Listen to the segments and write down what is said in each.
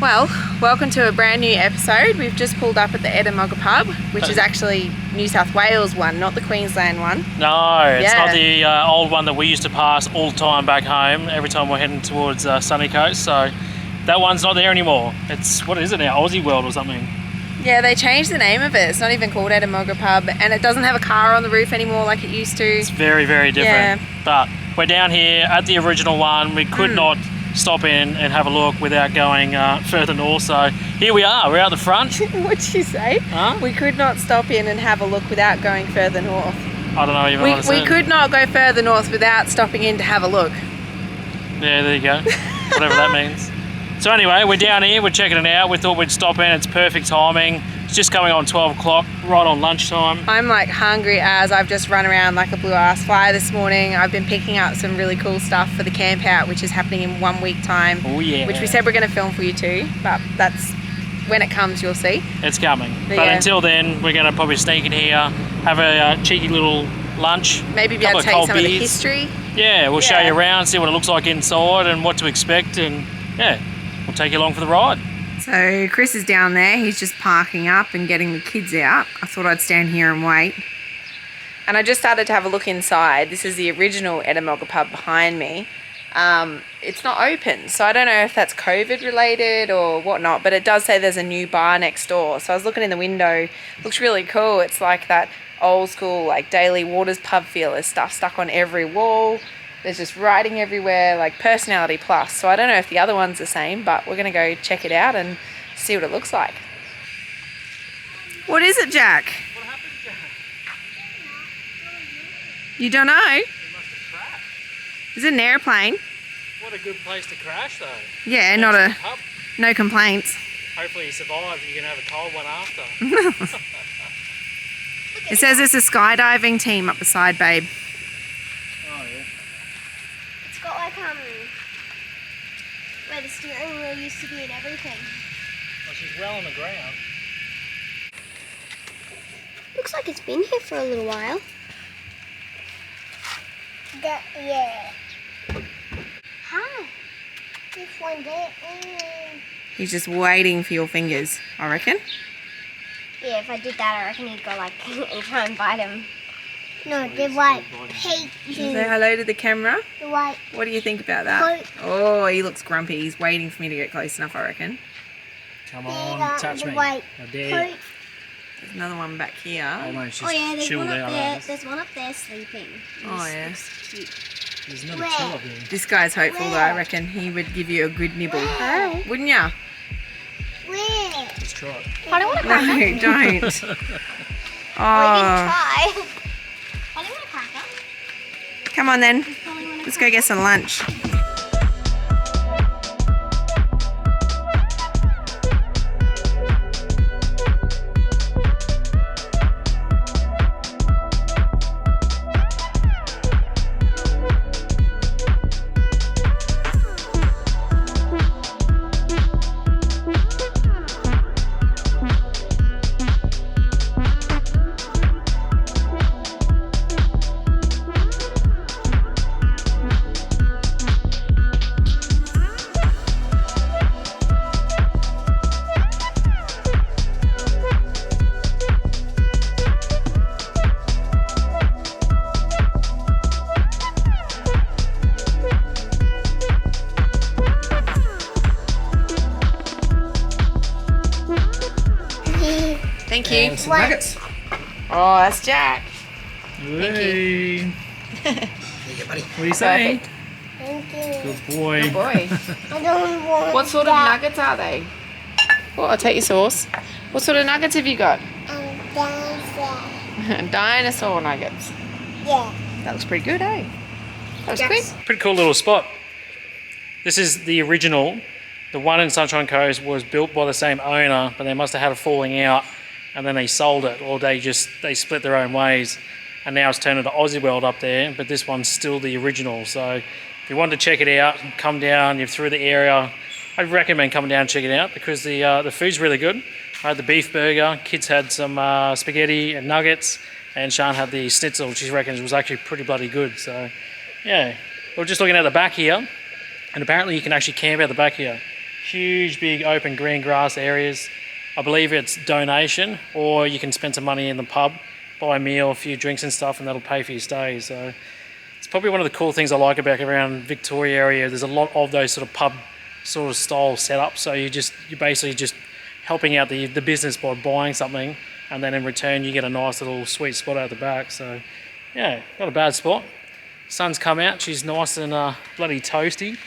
Well, welcome to a brand new episode. We've just pulled up at the Ettamogah pub, which is actually New South Wales one, not the Queensland one. No, it's not the old one that we used to pass all the time back home, every time we're heading towards Sunny Coast. So that one's not there anymore. It's, what is it now, Aussie World or something? Yeah, they changed the name of it. It's not even called Ettamogah pub, and it doesn't have a car on the roof anymore like it used to. It's very, very different. Yeah. But we're down here at the original one. We could not stop in and have a look without going further north. So here we are, we're out the front. What'd you say? Huh? We could not stop in and have a look without going further north. I don't know even what I said. We could not go further north without stopping in to have a look. Yeah, there you go. Whatever that means. So anyway, we're down here, we're checking it out. We thought we'd stop in, it's perfect timing. It's just coming on 12 o'clock, right on lunchtime. I'm like hungry as I've just run around like a blue ass fly this morning. I've been picking up some really cool stuff for the camp out, which is happening in 1 week time. Oh yeah. Which we said we're going to film for you too, but that's when it comes, you'll see. It's coming. But until then, we're going to probably sneak in here, have a cheeky little lunch. Maybe be able to tell you some of the history. Yeah, we'll show you around, see what it looks like inside and what to expect, and yeah, we'll take you along for the ride. So Chris is down there, he's just parking up and getting the kids out. I thought I'd stand here and wait. And I just started to have a look inside. This is the original Ettamogah pub behind me. It's not open, so I don't know if that's COVID related or whatnot, but it does say there's a new bar next door. So I was looking in the window, looks really cool. It's like that old school like Daily Waters pub feel. There's stuff stuck on every wall. There's just writing everywhere, like Personality Plus. So I don't know if the other one's the same, but we're going to go check it out and see what it looks like. What is it, Jack? What happened, Jack? You don't know? It must have crashed. Is it an airplane? What a good place to crash though. Yeah, no complaints. Hopefully you survive, you can have a cold one after. It says it's a skydiving team up the side, babe. Oh yeah. It's got like where the steering wheel used to be and everything. Well, she's well on the ground. Looks like it's been here for a little while. Yeah. Hi. Just one day. He's just waiting for your fingers, I reckon. Yeah, if I did that, I reckon he'd go like and try and bite him. No, they're white. Say hello to the camera. The white. What do you think about that? Oh, he looks grumpy. He's waiting for me to get close enough, I reckon. Come on, touch me. White. I dare. There's another one back here. Oh, no, she's there's chilled one up out. there. There's one up there sleeping. Oh, yeah. There's another two of them. This guy's hopeful, though. I reckon he would give you a good nibble. Where? Wouldn't ya? Where? Let's try it. I don't want to crack No, don't. We didn't Oh, try. I don't want to crack up. come on then. Let's go get some lunch. Thank you. And some nuggets. Oh, that's Jack. Hey. What are you saying? Thank you. Good boy. Good boy. I don't want What sort of nuggets are they? Oh, I'll take your sauce. What sort of nuggets have you got? dinosaur. Dinosaur nuggets. Yeah. That looks pretty good, eh? That was quick. Pretty cool little spot. This is the original. The one in Sunshine Coast was built by the same owner, but they must have had a falling out and then they sold it, or they split their own ways, and now it's turned into Aussie World up there, but this one's still the original. So if you want to check it out, come down, you're through the area, I'd recommend coming down and check it out because the food's really good. I had the beef burger, kids had some spaghetti and nuggets, and Sean had the schnitzel, which he reckons was actually pretty bloody good. So yeah, we're just looking at the back here, and apparently you can actually camp out the back here. huge, big open green grass areas. I believe it's donation, or you can spend some money in the pub, buy a meal, a few drinks and stuff, and that'll pay for your stay. So it's probably one of the cool things I like about around Victoria area. There's a lot of those sort of pub sort of style setups. So you're basically just helping out the business by buying something, and then in return you get a nice little sweet spot out the back. So yeah, not a bad spot. Sun's come out, she's nice and bloody toasty.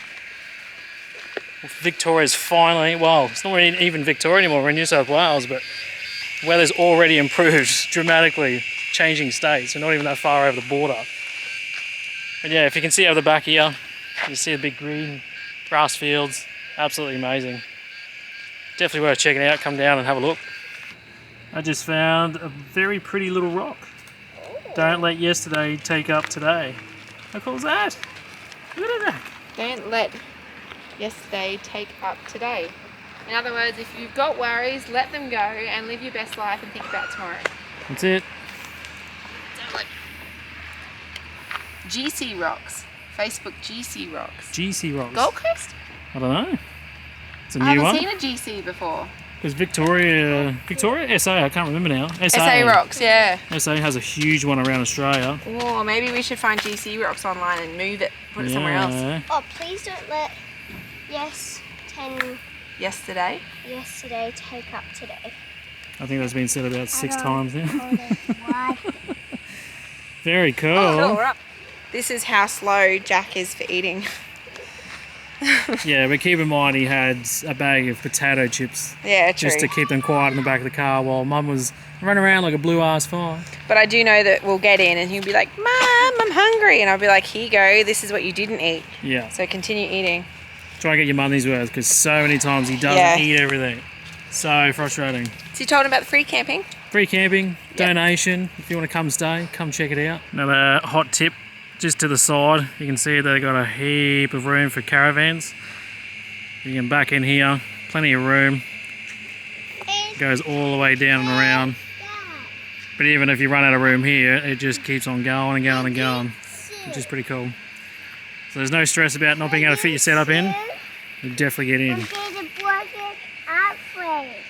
Victoria's finally, well, it's not even Victoria anymore, we're in New South Wales, but weather's already improved dramatically, changing states. We're not even that far over the border. But yeah, if you can see over the back here, you see the big green grass fields, absolutely amazing. Definitely worth checking out, come down and have a look. I just found a very pretty little rock. Don't let yesterday take up today. How cool is that? Look at that. Don't let yesterday take up today. In other words, if you've got worries, let them go and live your best life and think about tomorrow. That's it. GC Rocks. Facebook GC Rocks. GC Rocks. Gold Coast? I don't know. It's a I new one. haven't seen a GC before. Because Victoria, SA, I can't remember now. SA Rocks, yeah. SA has a huge one around Australia. Oh, maybe we should find GC Rocks online and move it, put it somewhere else. Oh, please don't let Yesterday take up today. I think that's been said about 6 times now. Why? Very cool. Oh, we're up. This is how slow Jack is for eating. Yeah, but keep in mind he had a bag of potato chips. Yeah, true. Just to keep them quiet in the back of the car while Mum was running around like a blue ass fire. But I do know that we'll get in and he'll be like, Mum, I'm hungry. And I'll be like, here you go. This is what you didn't eat. Yeah. So continue eating. Try and get your money's worth, because so many times he doesn't eat everything. So frustrating. So you told him about the free camping? Free camping, donation. If you want to come stay, come check it out. Another hot tip, just to the side, you can see they've got a heap of room for caravans. You can back in here, plenty of room. It goes all the way down and around. But even if you run out of room here, it just keeps on going and going and going, which is pretty cool. So there's no stress about not being able to fit your setup in. You definitely get in.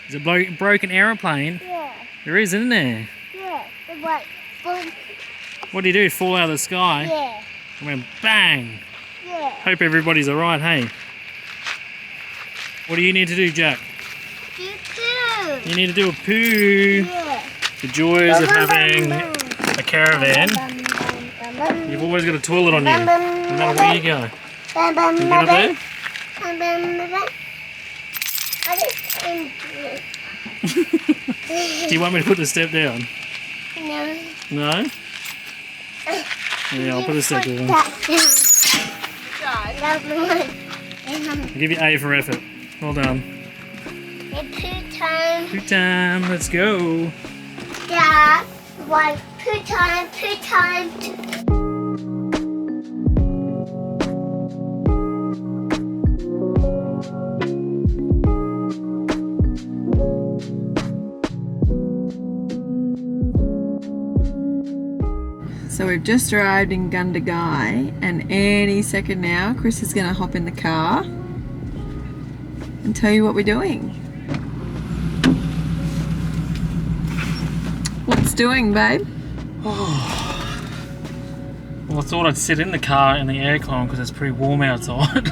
Is it a broken aeroplane? Yeah. There is, isn't there? Yeah. The what? Boom. What do you do? Fall out of the sky? Yeah. And went bang. Yeah. Hope everybody's alright, hey? What do you need to do, Jack? You too. You need to do a poo. Yeah. The joys of having a caravan. You've always got a toilet on you, no matter where you go. Can you get up there? Do you want me to put the step down? No. No? Yeah, I'll put the step down. I'll give you A for effort. Well done. Poo time. Poo time, let's go. Yeah. One. Poo time. Poo time. So we've just arrived in Gundagai, and any second now Chris is going to hop in the car and tell you what we're doing. What's doing, babe? Well, I thought I'd sit in the car in the aircon because it's pretty warm outside.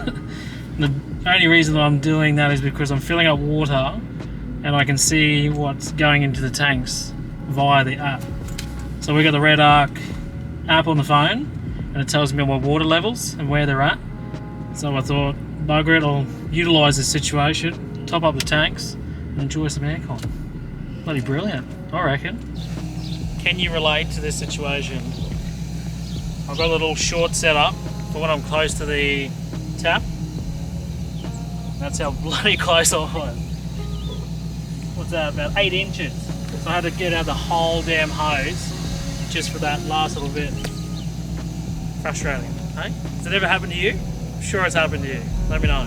The only reason that I'm doing that is because I'm filling up water and I can see what's going into the tanks via the app. So we've got the Red Arc app on the phone and it tells me my water levels and where they're at. So I thought, bugger it, I'll utilise this situation, top up the tanks and enjoy some aircon. Bloody brilliant, I reckon. Can you relate to this situation? I've got a little short setup for when I'm close to the tap. That's how bloody close I was. What's that, about 8 inches? So I had to get out the whole damn hose just for that last little bit. Frustrating, hey? Has it ever happened to you? I'm sure it's happened to you. Let me know.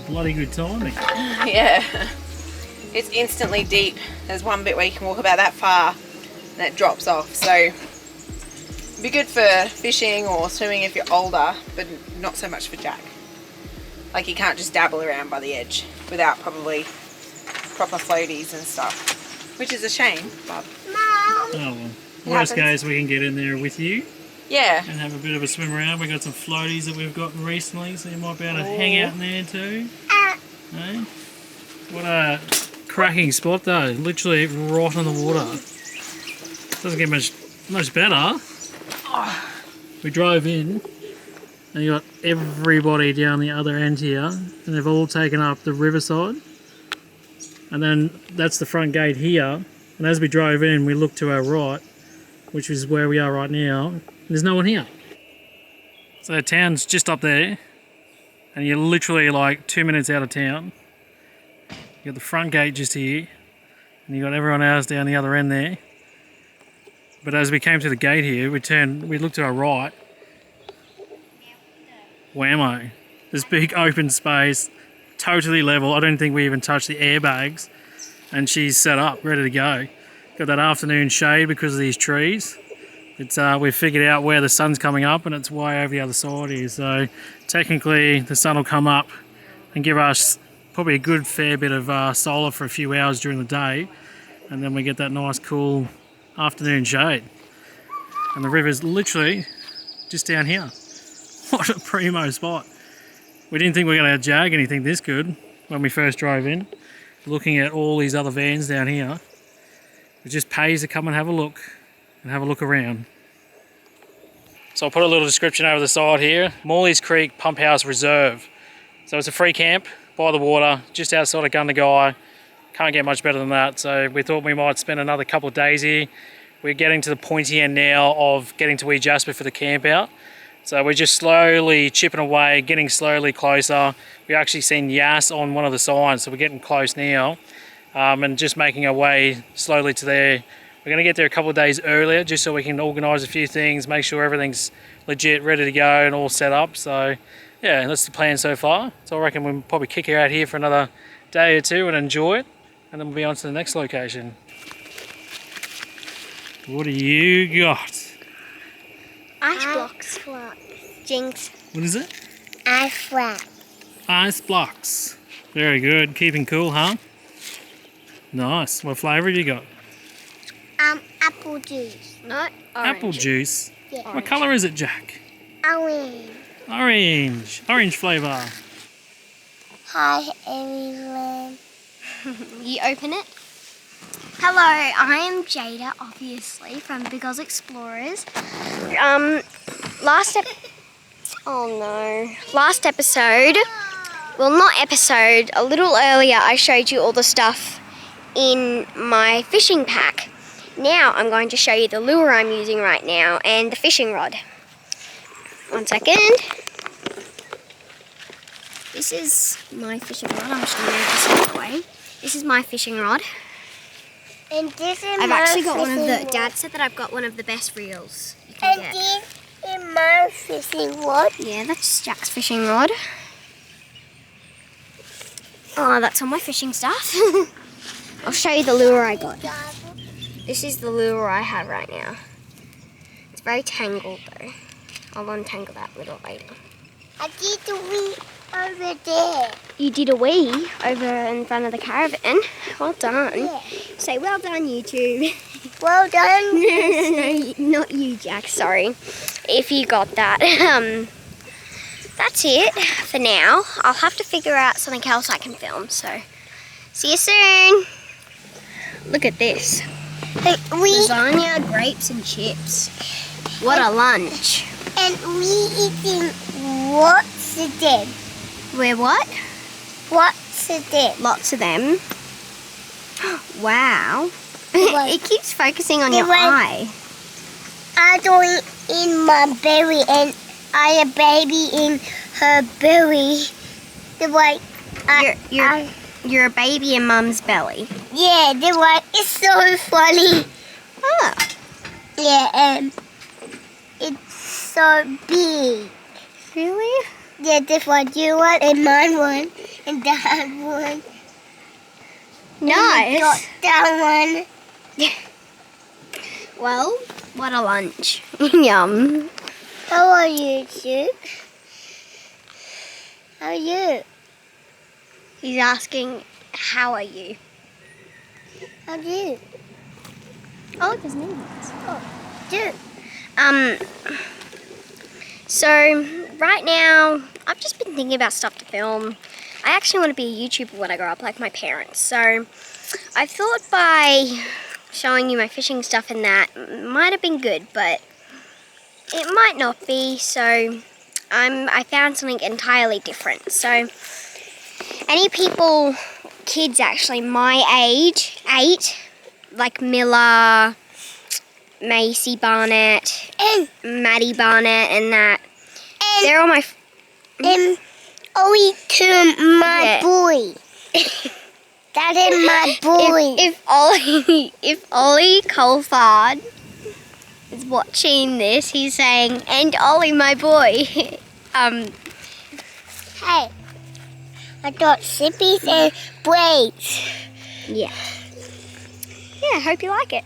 bloody good timing. Yeah. It's instantly deep. There's one bit where you can walk about that far and it drops off. So it'd be good for fishing or swimming if you're older, but not so much for Jack. Like, you can't just dabble around by the edge without probably proper floaties and stuff, which is a shame, but Oh well. Worst case, we can get in there with you yeah. and have a bit of a swim around. We've got some floaties that we've gotten recently, so you might be able to hang out in there too. Eh? What a cracking spot though, literally right on the water. Doesn't get much better. We drove in and you got everybody down the other end here, and they've all taken up the riverside. And then that's the front gate here. And as we drove in, we looked to our right, which is where we are right now. And there's no one here. So the town's just up there, and you're literally like 2 minutes out of town. You got the front gate just here, and you got everyone else down the other end there. But as we came to the gate here, we looked to our right. Whammo. This big open space, totally level. I don't think we even touched the airbags. And she's set up, ready to go. Got that afternoon shade because of these trees. It's we've figured out where the sun's coming up, and it's way over the other side here. So technically the sun will come up and give us probably a good fair bit of solar for a few hours during the day. And then we get that nice cool afternoon shade. And the river's literally just down here. What a primo spot. We didn't think we were going to jag anything this good when we first drove in. Looking at all these other vans down here. It just pays to come and have a look around. So I'll put a little description over the side here. Morley's Creek Pump House Reserve. So it's a free camp by the water, just outside of Gundagai. Can't get much better than that. So we thought we might spend another couple of days here. We're getting to the pointy end now of getting to Wee Jasper for the camp out. So we're just slowly chipping away, getting slowly closer. We actually seen Yass on one of the signs, so we're getting close now. And just making our way slowly to there. We're going to get there a couple of days earlier just so we can organise a few things, make sure everything's legit, ready to go and all set up. So yeah, that's the plan so far. So I reckon we'll probably kick her out here for another day or two and enjoy it. And then we'll be on to the next location. What do you got? Ice blocks. Jinx. What is it? Ice blocks. Ice blocks. Very good. Keeping cool, huh? Nice. What flavour have you got? Apple juice. No, orange. Apple juice? Yeah. What colour is it, Jack? Orange. Orange. Orange flavour. Hi, everyone. You open it? Hello, I am Jada, obviously, from Big Oz Explorers. Last episode, well, not episode, a little earlier, I showed you all the stuff in my fishing pack. Now I'm going to show you the lure I'm using right now and the fishing rod. 1 second. This is my fishing rod. I'm just going to move this out of the way. This is my fishing rod. And this is I've my actually got one of the, fishing Dad said that I've got one of the best reels you can And get. this is my fishing rod. Yeah, that's Jack's fishing rod. Oh, that's all my fishing stuff. I'll show you the lure I got. This is the lure I have right now. It's very tangled though. I'll untangle that little later. I did the wheel over there. You did a wee over in front of the caravan. Well done. Yeah. Say well done, YouTube. Well done. No, not you, Jack. Sorry if you got that. That's it for now. I'll have to figure out something else I can film. So, see you soon. Look at this. And we Lasagna, grapes, and chips. What a lunch. eating what's them? We're what? What's them? Lots of them. Wow. What? It keeps focusing on They your went- eye. I don't in my belly and I a baby in her belly. The way You're a baby in Mum's belly. yeah, the way it's so funny. Oh. Yeah, and it's so big. Really? Yeah, this one you want and mine one. And that one. Nice. Got that one. Well, what a lunch. Yum. How are you, Sue? How are you? He's asking, how are you? How are you? Oh, look, his name. Sue. So right now, I've just been thinking about stuff to film. I actually want to be a YouTuber when I grow up, like my parents. So I thought by showing you my fishing stuff and that might have been good, but it might not be. So I found something entirely different. So any people, kids actually my age, 8, like Miller, Macy Barnett, And Maddie Barnett, and that. They're all my. Ollie to my Yeah. boy. That is my boy. If Ollie Colfard is watching this, he's saying, "And Ollie, my boy." Hey, I got zippies and braids. Yeah. Yeah. Hope you like it.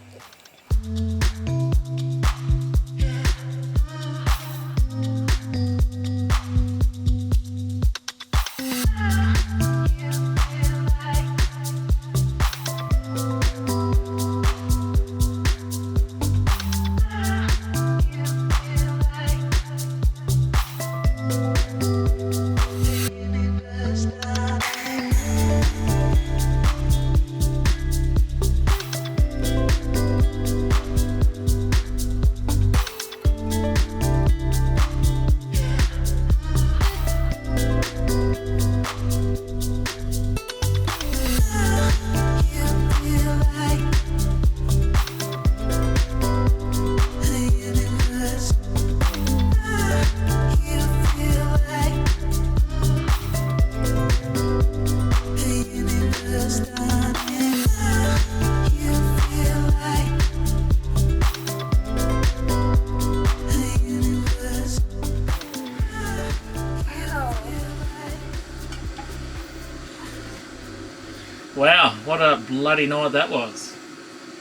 Wow, what a bloody night that was.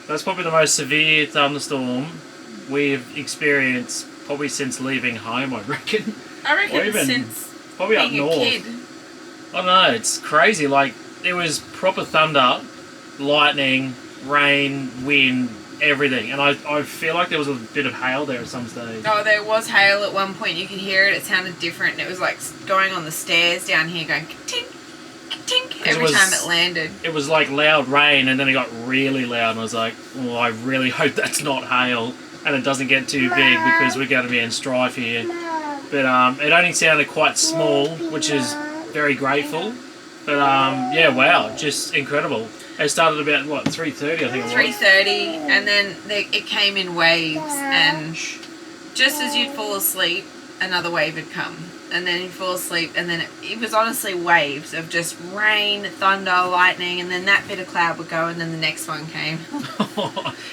That's probably the most severe thunderstorm we've experienced probably since leaving home, I reckon. I reckon Or even since probably up being a north. kid. I don't know, it's crazy. Like, there was proper thunder, lightning, rain, wind, everything. And I feel like there was a bit of hail there at some stage. Oh, there was hail at one point. You could hear it. It sounded different. And it was like going on the stairs down here going tink, tink every time it landed. It was like loud rain, and then it got really loud, and I was like, oh, I really hope that's not hail and it doesn't get too big because we're going to be in strife here. But it only sounded quite small, which is very grateful. But yeah, wow, just incredible. It started about, what, 3:30 I think it was? 3:30, and then it came in waves, and just as you'd fall asleep, another wave would come. And then you'd fall asleep, and then it was honestly waves of just rain, thunder, lightning, and then that bit of cloud would go, and then the next one came.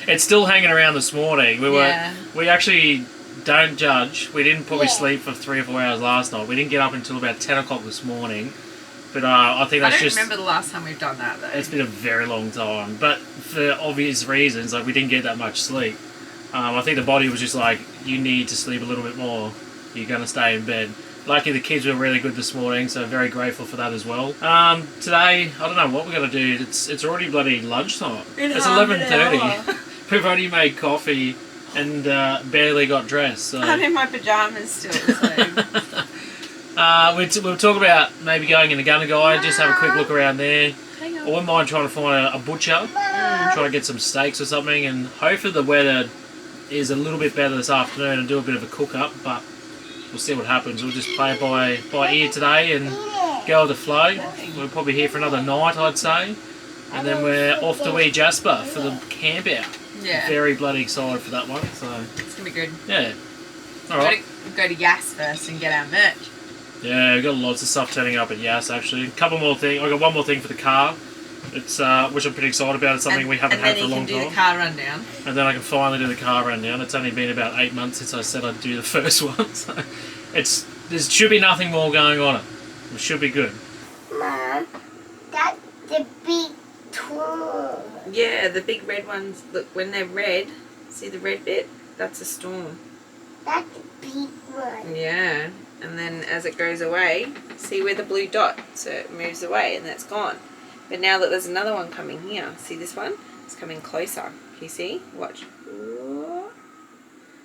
It's still hanging around this morning. We actually don't judge. We didn't probably sleep for 3 or 4 hours last night. We didn't get up until about 10 o'clock this morning. But I think that's just... I don't remember the last time we've done that, though. It's been a very long time. But for obvious reasons, like, we didn't get that much sleep. I think the body was just like, you need to sleep a little bit more. You're going to stay in bed. Lucky the kids were really good this morning, so very grateful for that as well. Today, I don't know what we're going to do. It's already bloody lunchtime. It's 11:30. We've only made coffee and barely got dressed. So. I'm in my pyjamas still, so... We'll talk about maybe going into Gundagai, just have a quick look around there. I wouldn't mind trying to find a butcher, try to get some steaks or something, and hopefully the weather is a little bit better this afternoon and do a bit of a cook-up, but we'll see what happens. We'll just play it by ear today and go with the flow. We're probably here for another night, I'd say, and then we're off to Wee Jasper for the camp out. Yeah. Very bloody excited for that one. So It's going to be good. yeah. All right. We've got to go to Yas first and get our merch. Yeah, we've got lots of stuff turning up at Yas actually. A couple more things. I got one more thing for the car. It's which I'm pretty excited about. It's something we haven't had for a long time. And then you can do the car rundown. And then I can finally do the car rundown. It's only been about 8 months since I said I'd do the first one. So there should be nothing more going on it. It should be good. Mom. Mama, that's the big storm. Yeah, the big red ones, look, when they're red, see the red bit? That's a storm. That's the big one. Yeah, and then as it goes away, see where the blue dot, so it moves away and that's gone. But now that there's another one coming here, see this one? It's coming closer. Can you see? Watch.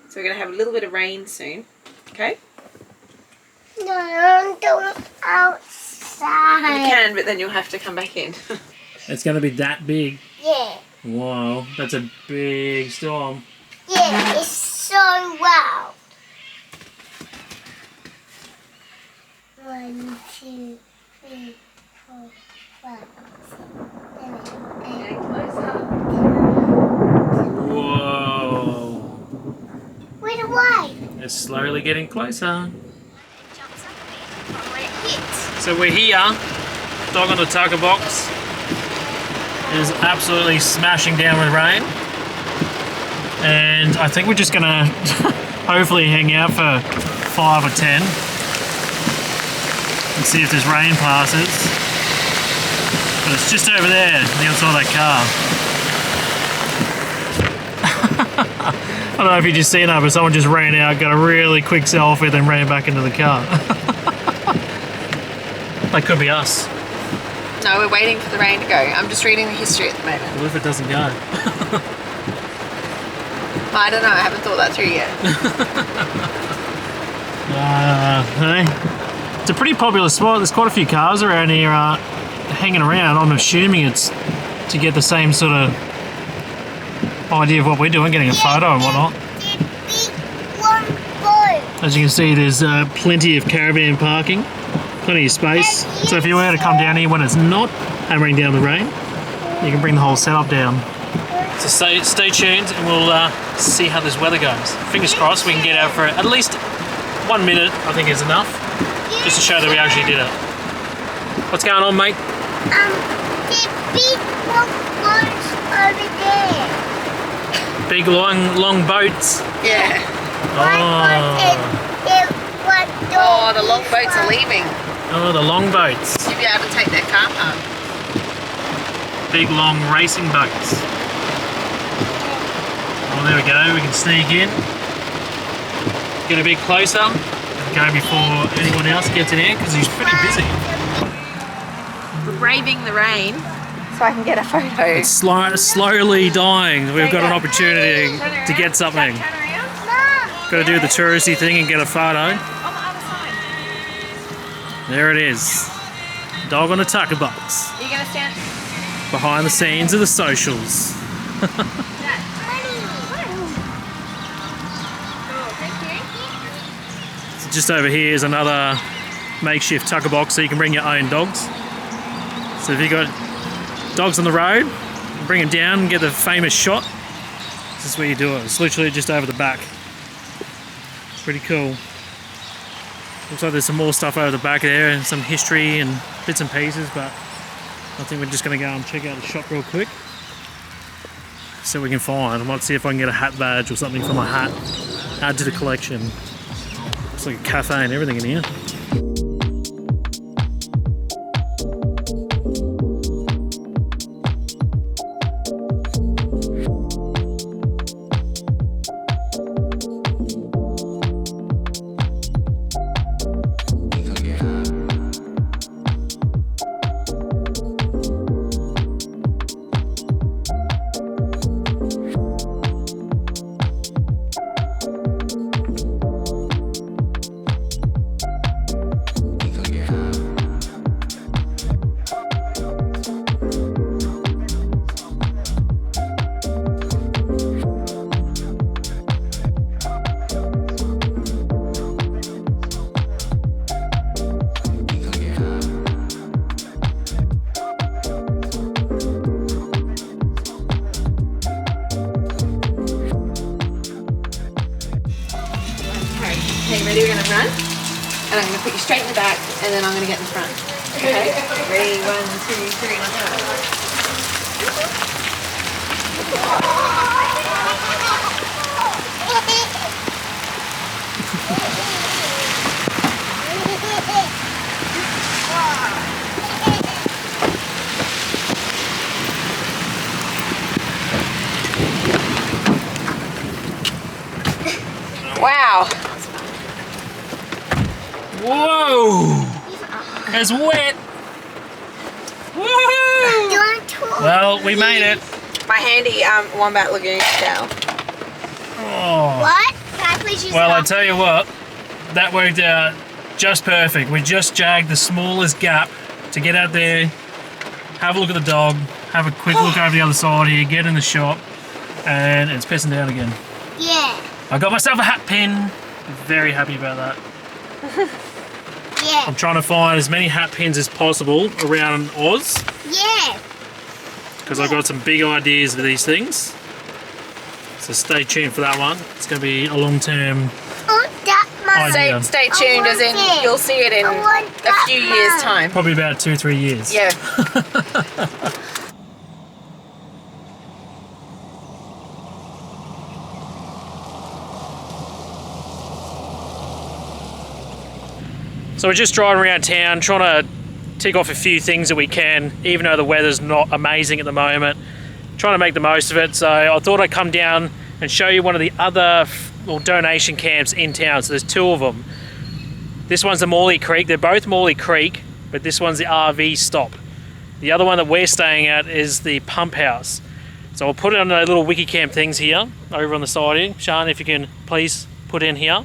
So we're going to have a little bit of rain soon, okay? No, I'm going outside. You can, but then you'll have to come back in. It's going to be that big. Yeah. Wow, that's a big storm. Yeah, it's so loud. 1, 2, 3, 4, 5, 6, 7, 8. Getting closer. Whoa. Wait away. It's slowly getting closer. Jumps up a bit from when it hits. So we're here. Dog on the tucker box is absolutely smashing down with rain. And I think we're just gonna hopefully hang out for 5 or 10 and see if this rain passes. But it's just over there, on the outside of that car. I don't know if you just seen that, but someone just ran out, got a really quick selfie, then ran back into the car. That could be us. No, we're waiting for the rain to go. I'm just reading the history at the moment. What if it doesn't go? I don't know, I haven't thought that through yet. Hey. It's a pretty popular spot. There's quite a few cars around here hanging around. I'm assuming it's to get the same sort of idea of what we're doing, getting a photo and whatnot. The big one boat. As you can see, there's plenty of caravan parking, plenty of space. So if you were to come down here when it's not hammering down the rain, you can bring the whole setup down. So stay tuned and we'll see how this weather goes. Fingers crossed we can get out for at least 1 minute, I think is enough, just to show that we actually did it. What's going on, mate? The big one boat's over there. Big long boats. Yeah. Oh, The long boats are leaving. oh, the long boats. You'll be able to take that car park. Big long racing boats. Oh, there we go. We can sneak in, get a bit closer, and go before anyone else gets in here because he's pretty busy. We're braving the rain so I can get a photo. It's slowly dying. We've got an opportunity to get something. Turn around. Got to do the touristy thing and get a photo. On the other side. There it is. Dog on a tucker box. Are you going to stand? Behind the scenes of the socials. So just over here is another makeshift tucker box so you can bring your own dogs. So if you've got dogs on the road, bring them down and get the famous shot. This is where you do it. It's literally just over the back. Pretty cool. Looks like there's some more stuff over the back there and some history and bits and pieces, but I think we're just going to go and check out the shop real quick. See what we can find. I might see if I can get a hat badge or something for my hat. Add to the collection. Looks like a cafe and everything in here. Okay, ready? We're going to run. And I'm going to put you straight in the back, and then I'm going to get in front. Okay? Ready? 1, 2, 3, and go. Whoa! It's wet! Woohoo! Don't talk. Well, we made it. My handy Wombat Lagoon towel. Oh. What? Can I please use Well, I that? tell you what, that worked out just perfect. We just jagged the smallest gap to get out there, have a look at the dog, have a quick look over the other side here, get in the shop, and it's pissing down again. Yeah. I got myself a hat pin. Very happy about that. Yeah. I'm trying to find as many hat pins as possible around Oz, Yeah. because I've got some big ideas for these things. So stay tuned for that one. It's going to be a long-term Oh, that must. idea. Stay tuned, as in you'll see it in a few years' time. Probably about 2-3 years. Yeah. So we're just driving around town, trying to tick off a few things that we can, even though the weather's not amazing at the moment. Trying to make the most of it. So I thought I'd come down and show you one of the other donation camps in town. So there's 2 of them. This one's the Morley Creek. They're both Morley Creek, but this one's the RV stop. The other one that we're staying at is the pump house. So I'll put it on the little Wikicamp things here, over on the side here. Sean, if you can please put in here.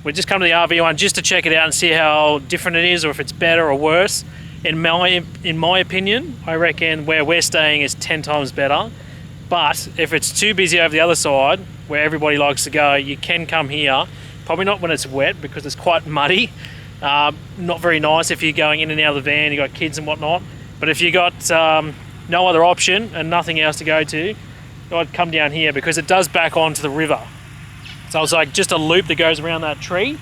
We just come to the RV one just to check it out and see how different it is, or if it's better or worse. In my opinion, I reckon where we're staying is 10 times better. But if it's too busy over the other side, where everybody likes to go, you can come here. Probably not when it's wet, because it's quite muddy. Not very nice if you're going in and out of the van, you've got kids and whatnot. But if you got no other option and nothing else to go to, I'd come down here, because it does back onto the river. So it's like just a loop that goes around that tree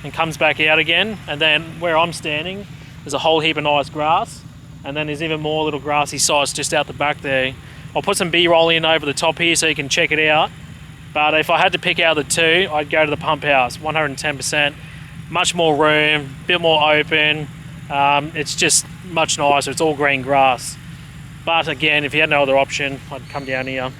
and comes back out again. And then where I'm standing, there's a whole heap of nice grass. And then there's even more little grassy sites just out the back there. I'll put some B-roll in over the top here so you can check it out. But if I had to pick out the 2, I'd go to the pump house, 110%. Much more room, a bit more open. It's just much nicer. It's all green grass. But again, if you had no other option, I'd come down here.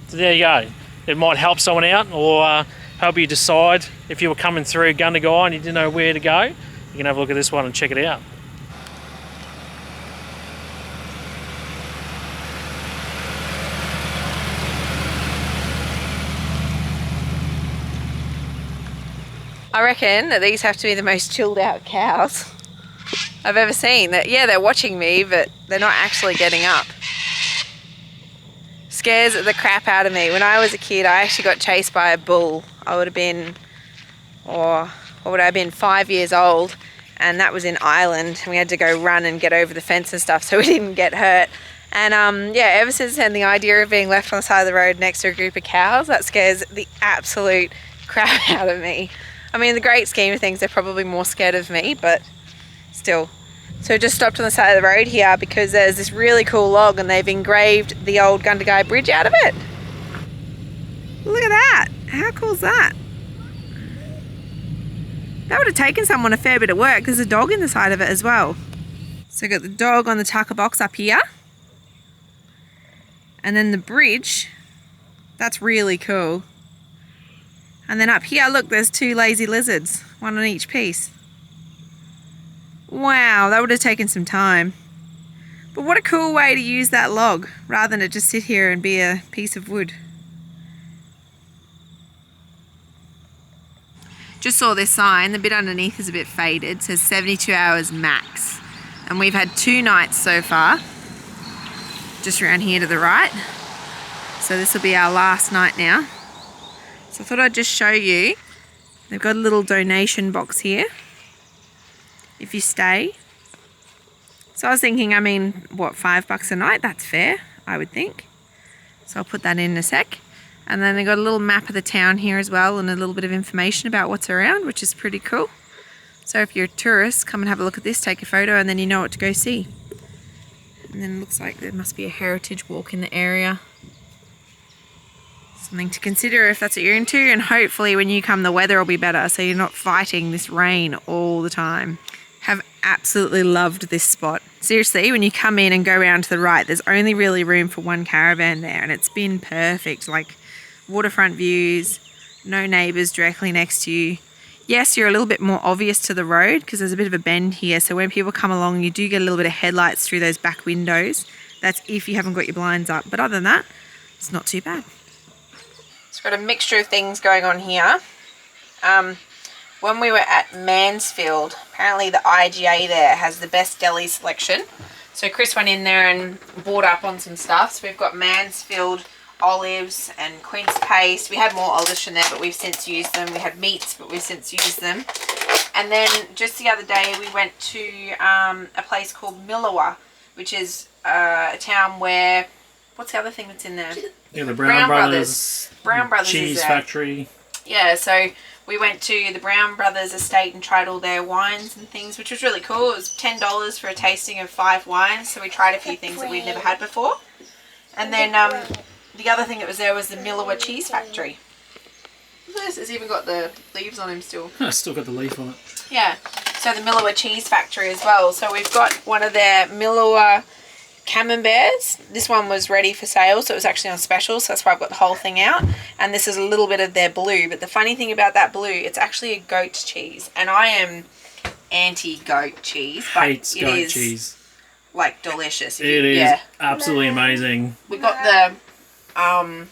So there you go. It might help someone out, or help you decide if you were coming through Gundagai and you didn't know where to go. You can have a look at this one and check it out. I reckon that these have to be the most chilled out cows I've ever seen. That, yeah, they're watching me, but they're not actually getting up. Scares the crap out of me. When I was a kid, I actually got chased by a bull. I would have been, or what would I have been, 5 years old, and that was in Ireland. We had to go run and get over the fence and stuff so we didn't get hurt. And yeah, ever since then, the idea of being left on the side of the road next to a group of cows, that scares the absolute crap out of me. I mean, in the great scheme of things, they're probably more scared of me, but still. So just stopped on the side of the road here because there's this really cool log and they've engraved the old Gundagai bridge out of it. Look at that. How cool is that? That would have taken someone a fair bit of work. There's a dog in the side of it as well. So got the dog on the tucker box up here. And then the bridge. That's really cool. And then up here, look, there's 2 lazy lizards. One on each piece. Wow, that would have taken some time. But what a cool way to use that log, rather than it just sit here and be a piece of wood. Just saw this sign, the bit underneath is a bit faded, it says 72 hours max. And we've had 2 nights so far, just around here to the right. So this will be our last night now. So I thought I'd just show you, they've got a little donation box here, if you stay. So I was thinking, I mean, what, $5 a night? That's fair, I would think. So I'll put that in a sec. And then they got a little map of the town here as well, and a little bit of information about what's around, which is pretty cool. So if you're a tourist, come and have a look at this, take a photo, and then you know what to go see. And then it looks like there must be a heritage walk in the area. Something to consider if that's what you're into, and hopefully when you come the weather will be better, so you're not fighting this rain all the time. Have absolutely loved this spot. Seriously, when you come in and go around to the right, there's only really room for 1 caravan there, and it's been perfect. Like waterfront views, no neighbours directly next to you. Yes, you're a little bit more obvious to the road because there's a bit of a bend here. So when people come along, you do get a little bit of headlights through those back windows. That's if you haven't got your blinds up. But other than that, it's not too bad. It's got a mixture of things going on here. When we were at Mansfield, apparently the IGA there has the best deli selection. So Chris went in there and bought up on some stuff. So we've got Mansfield olives and quince paste. We had more olives from there, but we've since used them. We had meats, but we've since used them. And then just the other day we went to a place called Millawa, which is a town where, what's the other thing that's in there? Yeah, the Brown Brothers. Brown Brothers cheese is there. factory. Yeah, so we went to the Brown Brothers estate and tried all their wines and things, which was really cool. It was $10 for a tasting of 5 wines, so we tried a few things that we'd never had before. And then the other thing that was there was the Millawa cheese factory. This has even got the leaves on him still. I still got the leaf on it. Yeah, so the Millawa cheese factory as well. So we've got one of their Millawa camemberts. This one was ready for sale, so it was actually on special, so that's why I've got the whole thing out. And this is a little bit of their blue, but the funny thing about that blue, it's actually a goat cheese, and I am anti-goat cheese, but Hates goat cheese. Like delicious. It is absolutely amazing. We got the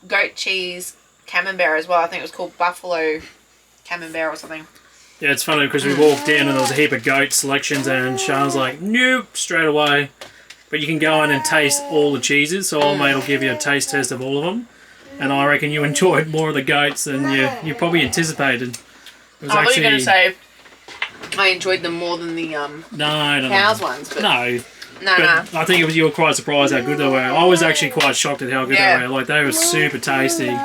goat cheese camembert as well. I think it was called buffalo camembert or something. Yeah, it's funny because we walked in and there was a heap of goat selections and Sean's like, nope, straight away. But you can go in and taste all the cheeses, so old mate will give you a taste test of all of them. And I reckon you enjoyed more of the goats than you probably anticipated. It was I thought you were going to say I enjoyed them more than the cows ones. But No. No. I think you were quite surprised how good they were. I was actually quite shocked at how good they were. Like, they were super tasty.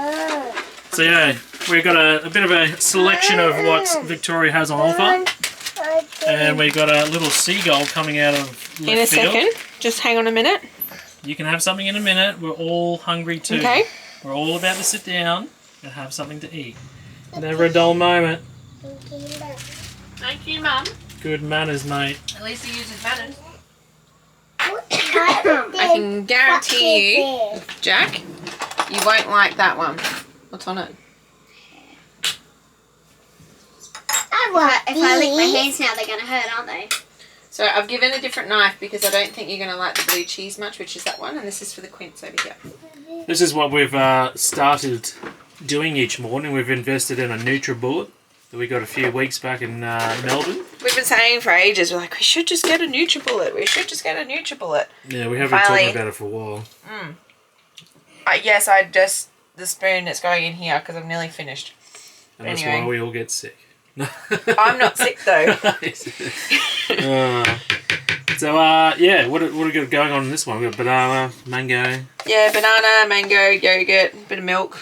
So yeah, we've got a bit of a selection of what Victoria has on offer. And we've got a little seagull coming out of left in a field. second. Just hang on a minute. You can have something in a minute. We're all hungry too. Okay. We're all about to sit down and have something to eat. Never a dull moment. Thank you, Mum. Good manners, mate. At least he uses manners. I can guarantee you, Jack, you won't like that one. What's on it? If I lick my hands now, they're going to hurt, aren't they? So I've given a different knife because I don't think you're going to like the blue cheese much, which is that one, and this is for the quince over here. This is what we've started doing each morning. We've invested in a NutriBullet that we got a few weeks back in Melbourne. We've been saying for ages, we're like, we should just get a NutriBullet. We should just get a NutriBullet. Yeah, we have been talking about it for a while. Yes, the spoon that's going in here because I'm nearly finished. And that's why we all get sick. I'm not sick though. Yeah, what we got going on in this one? We've got banana, mango. Yeah, banana, mango, yogurt, bit of milk.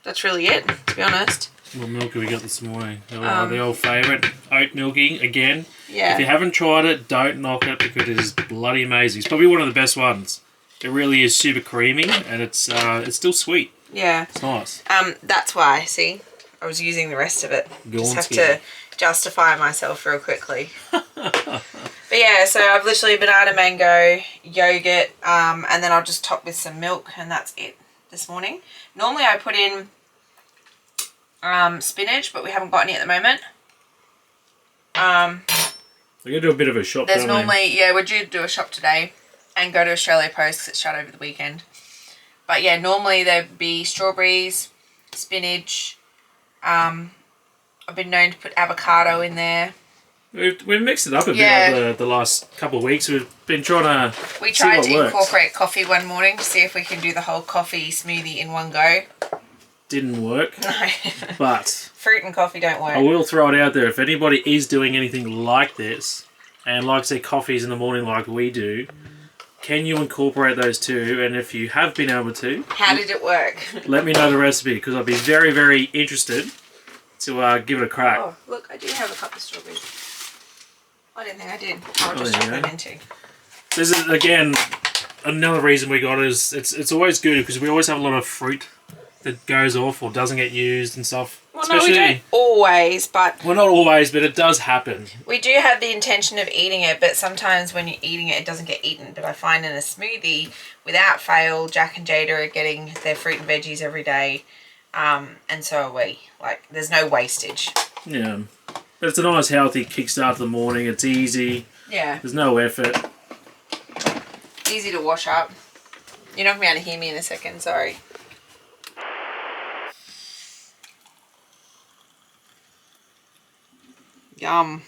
That's really it, to be honest. What milk have we got this morning? The old favourite, oat milky again. Yeah. If you haven't tried it, don't knock it because it is bloody amazing. It's probably one of the best ones. It really is super creamy and it's still sweet. Yeah. It's nice. That's why, see? I was using the rest of it. Just have to justify myself real quickly. But yeah, so I've literally banana, mango, yogurt, and then I'll just top with some milk, and that's it this morning. Normally I put in spinach, but we haven't got any at the moment. We're going to do a bit of a shop, There's normally, we're due to do a shop today and go to Australia Post because it's shut over the weekend. But yeah, normally there'd be strawberries, spinach. I've been known to put avocado in there. We've mixed it up a bit over the last couple of weeks. We've been trying to We tried to incorporate coffee one morning to see if we can do the whole coffee smoothie in one go. Didn't work. No. But fruit and coffee don't work. I will throw it out there. If anybody is doing anything like this and likes their coffees in the morning like we do, can you incorporate those too? And if you have been able to, how did it work? Let me know the recipe because I'd be very, very interested to give it a crack. Oh, look, I do have a couple of strawberries. I didn't think I did. I'll just chop them into. This is, again, another reason we got it is it's always good because we always have a lot of fruit that goes off or doesn't get used and stuff. Well, no, we don't always, but... Well, not always, but it does happen. We do have the intention of eating it, but sometimes when you're eating it, it doesn't get eaten. But I find in a smoothie, without fail, Jack and Jada are getting their fruit and veggies every day, and so are we. Like, there's no wastage. Yeah. But it's a nice healthy kickstart to the morning. It's easy. Yeah. There's no effort. Easy to wash up. You're not going to be able to hear me in a second, sorry. Yum.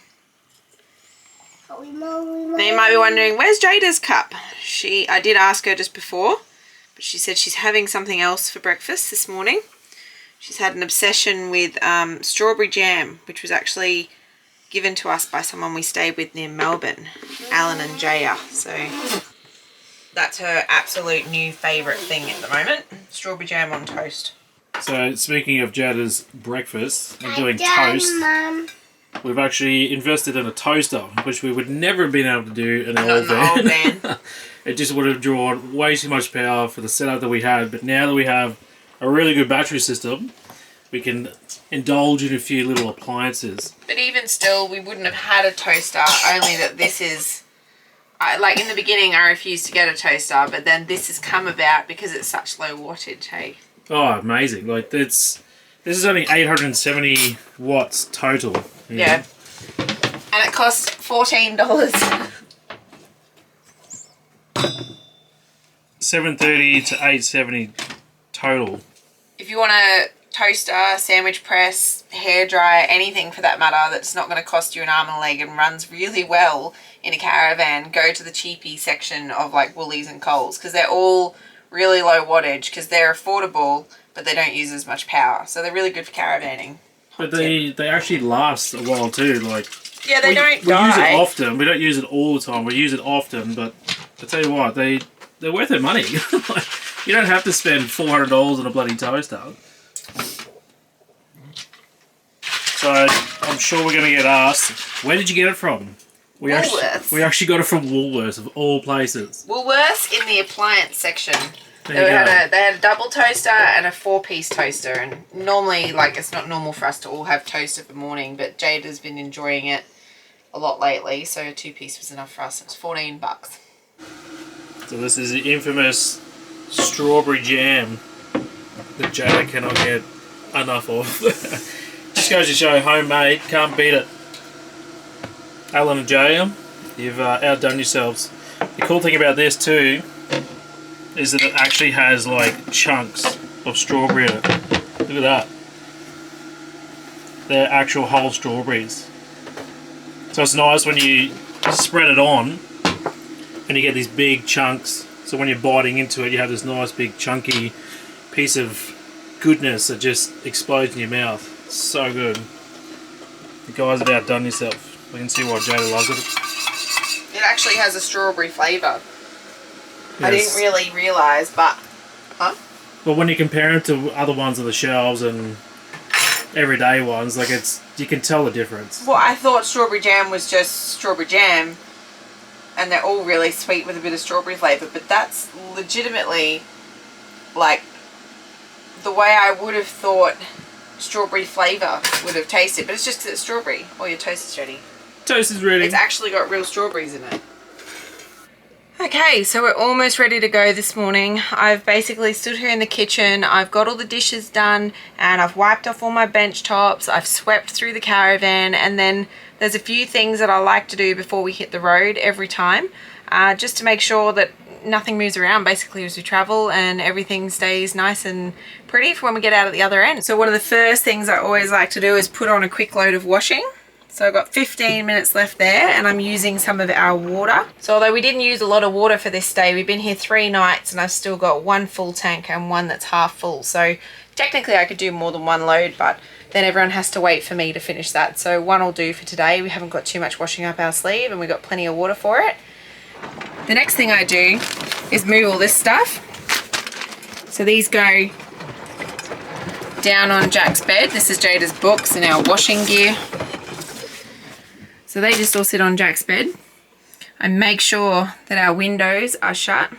Now you might be wondering, where's Jada's cup? I did ask her just before, but she said she's having something else for breakfast this morning. She's had an obsession with strawberry jam, which was actually given to us by someone we stayed with near Melbourne, Alan and Jaya. So that's her absolute new favourite thing at the moment, strawberry jam on toast. So speaking of Jada's breakfast and doing Done, toast, Mum. we've actually invested in a toaster, which we would never have been able to do in an Not old in the old van. van. It just would have drawn way too much power for the setup that we had. But now that we have a really good battery system, we can indulge in a few little appliances. But even still, we wouldn't have had a toaster, only that this is... like in the beginning, I refused to get a toaster, but then this has come about because it's such low wattage, hey? Oh, amazing. Like, this is only 870 watts total. Yeah. And it costs $14. $730 to $870 total. If you want a toaster, sandwich press, hairdryer, anything for that matter that's not going to cost you an arm and a leg and runs really well in a caravan, go to the cheapie section of like Woolies and Coles, because they're all really low wattage because they're affordable, but they don't use as much power. So they're really good for caravanning. But they actually last a while too. Like, yeah, they don't we use die. it often. We don't use it all the time. We use it often, but I tell you what, they're worth their money. Like, you don't have to spend $400 on a bloody toaster. So I'm sure we're going to get asked, where did you get it from? We actually got it from Woolworths, of all places. Woolworths in the appliance section. They There you go. had a double toaster and a 4-piece toaster, and normally, like, it's not normal for us to all have toast every morning, but Jada's been enjoying it a lot lately, so a 2-piece was enough for us. It was $14. So this is the infamous strawberry jam that Jada cannot get enough of. Just goes to show, homemade, can't beat it. Alan and Jaya, you've outdone yourselves. The cool thing about this too is that it actually has like chunks of strawberry in it. Look at that. They're actual whole strawberries. So it's nice when you spread it on and you get these big chunks. So when you're biting into it, you have this nice big chunky piece of goodness that just explodes in your mouth. It's so good. You guys have outdone yourself. We can see why Jada loves it. It actually has a strawberry flavour. Yes. I didn't really realise, but... Huh? But when you compare it to other ones on the shelves and everyday ones, like you can tell the difference. Well, I thought strawberry jam was just strawberry jam, and they're all really sweet with a bit of strawberry flavour, but that's legitimately, like, the way I would have thought strawberry flavour would have tasted, but it's just because it's strawberry. Oh, your toast is ready. Toast is ready. It's actually got real strawberries in it. Okay, so we're almost ready to go this morning. I've basically stood here in the kitchen. I've got all the dishes done and I've wiped off all my bench tops. I've swept through the caravan, and then there's a few things that I like to do before we hit the road every time, just to make sure that nothing moves around basically as we travel and everything stays nice and pretty for when we get out at the other end. So one of the first things I always like to do is put on a quick load of washing. So I've got 15 minutes left there, and I'm using some of our water. So although we didn't use a lot of water for this day, we've been here 3 nights and I've still got 1 full tank and 1 that's half full. So technically I could do more than 1 load, but then everyone has to wait for me to finish that. So 1 will do for today. We haven't got too much washing up our sleeve and we've got plenty of water for it. The next thing I do is move all this stuff. So these go down on Jack's bed. This is Jada's books and our washing gear. So they just all sit on Jack's bed. I make sure that our windows are shut.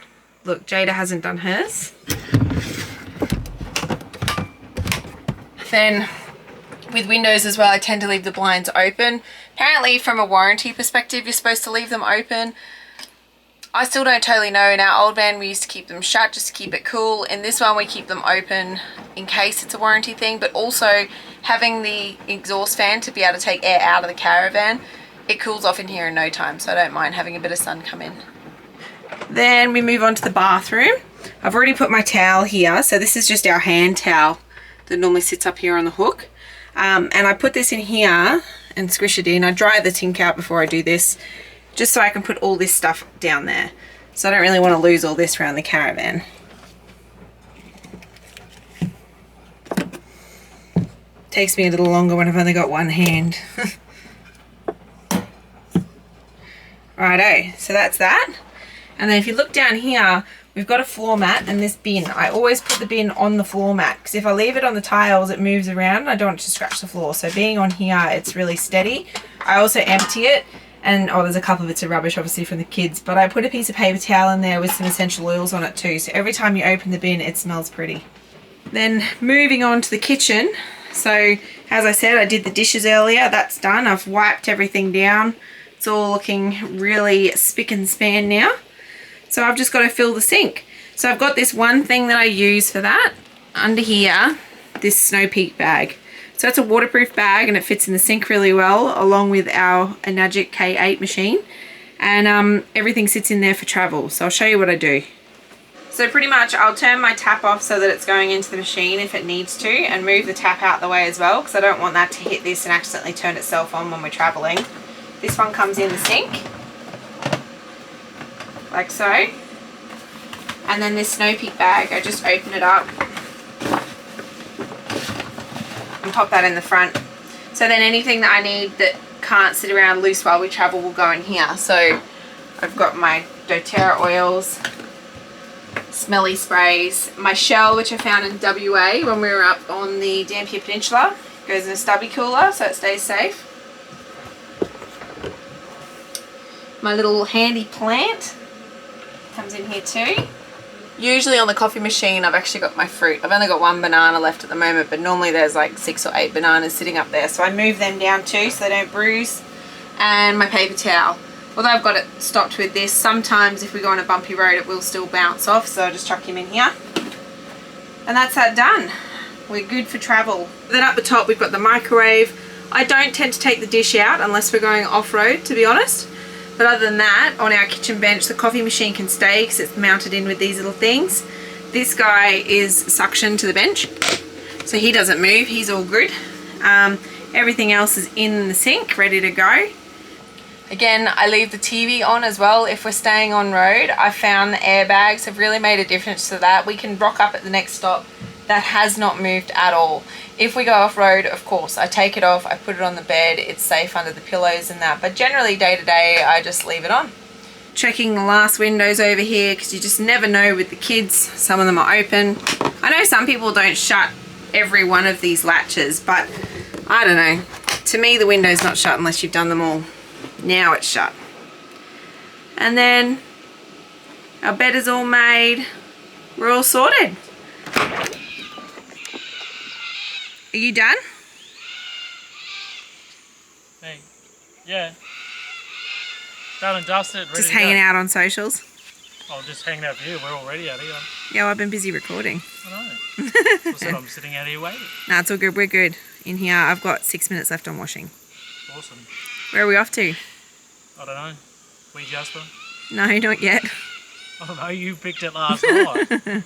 Look, Jada hasn't done hers. Then with windows as well, I tend to leave the blinds open. Apparently from a warranty perspective, you're supposed to leave them open. I still don't totally know. In our old van we used to keep them shut just to keep it cool. In this one we keep them open in case it's a warranty thing, but also having the exhaust fan to be able to take air out of the caravan, it cools off in here in no time, so I don't mind having a bit of sun come in. Then we move on to the bathroom. I've already put my towel here, so this is just our hand towel that normally sits up here on the hook. And I put this in here and squish it in. I dry the tink out before I do this, just so I can put all this stuff down there. So I don't really want to lose all this around the caravan. Takes me a little longer when I've only got one hand. Righto, so that's that. And then if you look down here, we've got a floor mat and this bin. I always put the bin on the floor mat because if I leave it on the tiles, it moves around and I don't want it to scratch the floor. So being on here, it's really steady. I also empty it. And oh, there's a couple of bits of rubbish obviously from the kids, but I put a piece of paper towel in there with some essential oils on it too. So every time you open the bin, it smells pretty. Then moving on to the kitchen. So as I said, I did the dishes earlier. That's done. I've wiped everything down. It's all looking really spick and span now. So I've just got to fill the sink. So I've got this one thing that I use for that under here, this Snow Peak bag. So it's a waterproof bag and it fits in the sink really well along with our Enagic K8 machine. And everything sits in there for travel. So I'll show you what I do. So pretty much I'll turn my tap off so that it's going into the machine if it needs to, and move the tap out the way as well because I don't want that to hit this and accidentally turn itself on when we're traveling. This one comes in the sink, like so. And then this Snow Peak bag, I just open it up and pop that in the front. So then anything that I need that can't sit around loose while we travel will go in here. So I've got my doTERRA oils, smelly sprays, my shell which I found in WA when we were up on the Dampier Peninsula, goes in a stubby cooler so it stays safe. My little handy plant comes in here too. Usually on the coffee machine I've actually got my fruit. I've only got one banana left at the moment, but normally there's like 6 or 8 bananas sitting up there, so I move them down too so they don't bruise. And my paper towel. Although I've got it stocked with this, sometimes if we go on a bumpy road it will still bounce off, so I just chuck him in here. And that's that done. We're good for travel. Then up the top we've got the microwave. I don't tend to take the dish out unless we're going off-road, to be honest. But other than that, on our kitchen bench the coffee machine can stay because it's mounted in with these little things. This guy is suction to the bench, so he doesn't move, he's all good. Everything else is in the sink, ready to go. Again, I leave the TV on as well if we're staying on road. I found the airbags have really made a difference to that. We can rock up at the next stop. That has not moved at all. If we go off-road, of course, I take it off, I put it on the bed, it's safe under the pillows and that. But generally, day to day, I just leave it on. Checking the last windows over here because you just never know with the kids. Some of them are open. I know some people don't shut every one of these latches, but I don't know. To me, the window's not shut unless you've done them all. Now it's shut. And then our bed is all made. We're all sorted. Are you done? Hey, yeah. Done and dusted, ready Just to hanging go. out on socials? Oh, just hanging out for you. We're already out here. Yeah, well, I've been busy recording. I know. So I'm sitting out here waiting. No, it's all good. We're good. In here, I've got 6 minutes left on washing. Awesome. Where are we off to? I don't know. Wee Jasper? No, not yet. I don't know. You picked it last night.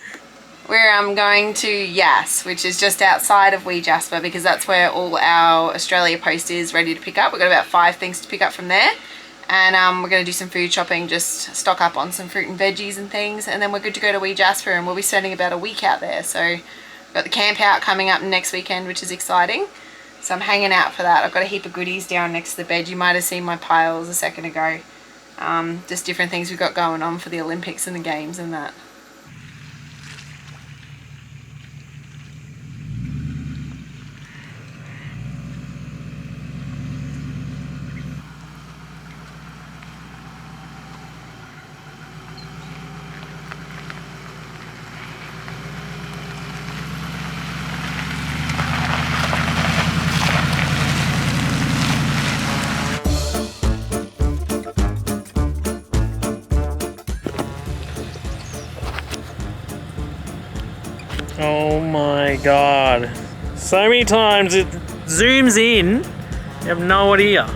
We're going to Yass, which is just outside of Wee Jasper because that's where all our Australia Post is ready to pick up. We've got about 5 things to pick up from there. And we're going to do some food shopping, just stock up on some fruit and veggies and things. And then we're good to go to Wee Jasper and we'll be spending about a week out there. So we've got the camp out coming up next weekend, which is exciting. So I'm hanging out for that. I've got a heap of goodies down next to the bed. You might have seen my piles a second ago. Just different things we've got going on for the Olympics and the games and that. my god. So many times it zooms in, you have no idea.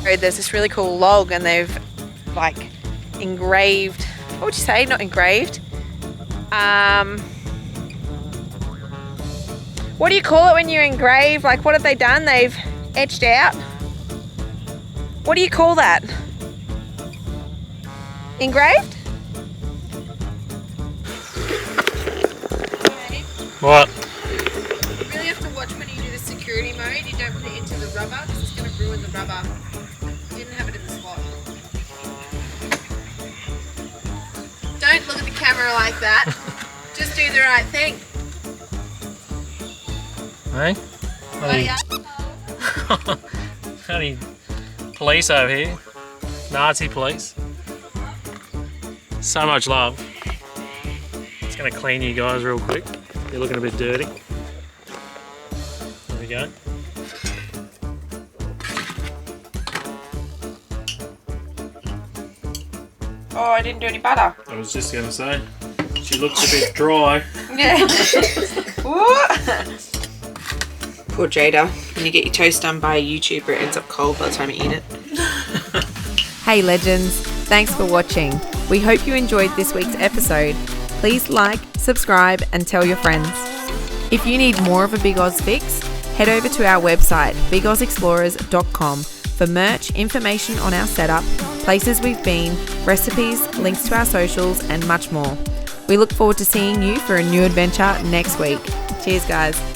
There's this really cool log and they've like engraved, what would you say? Not engraved. What do you call it when you engrave? Like, what have they done? They've etched out. What do you call that? Engraved? What? You really have to watch when you do the security mode. You don't put it into the rubber because it's going to ruin the rubber. You didn't have it in the slot. Don't look at the camera like that. Just do the right thing. Hey? Bloody police over here. Nazi police. So much love. Just gonna clean you guys real quick. You're looking a bit dirty. There we go. Oh, I didn't do any butter. I was just gonna say, she looks a bit dry. Yeah. Poor Jada. When you get your toast done by a YouTuber, it ends up cold by the time you eat it. Hey legends, thanks for watching. We hope you enjoyed this week's episode. Please like, subscribe and tell your friends. If you need more of a Big Oz fix, head over to our website bigozexplorers.com for merch, information on our setup, places we've been, recipes, links to our socials and much more. We look forward to seeing you for a new adventure next week. Cheers guys.